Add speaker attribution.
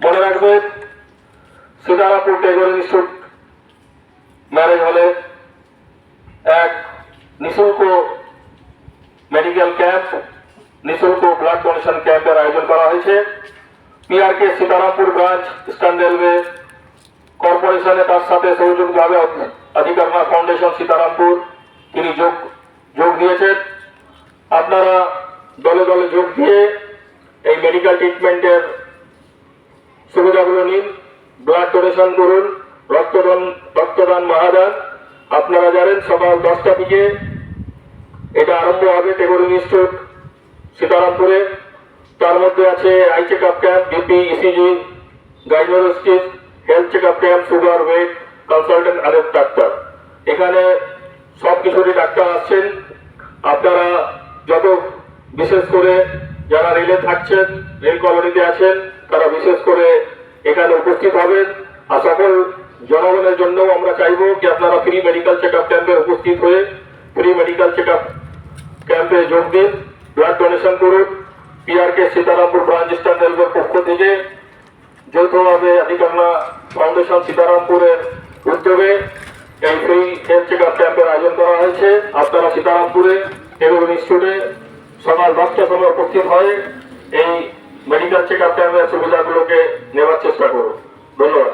Speaker 1: মনে রাখবেন Sitarampur Tagore institute marriage হলে এক নিঃশুল্ক মেডিকেল ক্যাম্প, নিঃশুল্ক ব্লাড ডোনেশন ক্যাম্পের আয়োজন করা হয়েছে। পিআরকে সীতারামপুর ব্রাঞ্চ ইস্টার্ন রেলওয়ে কর্পোরেশনে তার সাথে সহযোগীভাবে অধিকারণা ফাউন্ডেশন সীতারামপুর তিনি যোগ দিয়েছেন। আপনারা দলে দলে যোগ দিয়ে এই মেডিকেল ট্রিটমেন্টের সুবিধাগুলো নিন, ব্লাড ডোনেশন করুন, রক্তদান মহাদান। আপনারা জানেন সকাল 10টা থেকে এটা আরম্ভ হবে টেগোর ইনস্টিটিউট সীতারামপুরে। তার মধ্যে আছে eye check up camp, BP, ECG, gynaecologist, health check up camp, sugar, weight, consultant আর ডাক্তার। এখানে সব কিছুরই ডাক্তার আসছেন। আপনারা যত বিশেষ করে যারা রেলে থাকছেন, রেল কলোনিতে আছেন, তারা বিশেষ করে এখানে উপস্থিত হবেন। আর সকল জনগণের জন্য আমরা চাইবো কি আপনারা ফ্রি মেডিকেল চেক আপ ক্যাম্পে উপস্থিত হয়ে ফ্রি মেডিকেল চেক আপ ক্যাম্পে যোগ দিন, ব্লাড ডোনেশন করুন। পিআরকে সীতারামপুর ব্রাঞ্চ ইস্টার্ন রেলওয়ের পক্ষ থেকে যৌথভাবে অধিকারণা ফাউন্ডেশন সীতারামপুরের উদ্যোগে এই ফ্রি হেলথ চেক আপ ক্যাম্পের আয়োজন করা হয়েছে। আপনারা সীতারামপুরে টেগোর ইনস্টিটিউটে সকাল 10টার সময় উপস্থিত হয়ে এই মেডিকেল চেক আপ ক্যাম্পের সুবিধাগুলোকে নেওয়ার চেষ্টা করুন। ধন্যবাদ।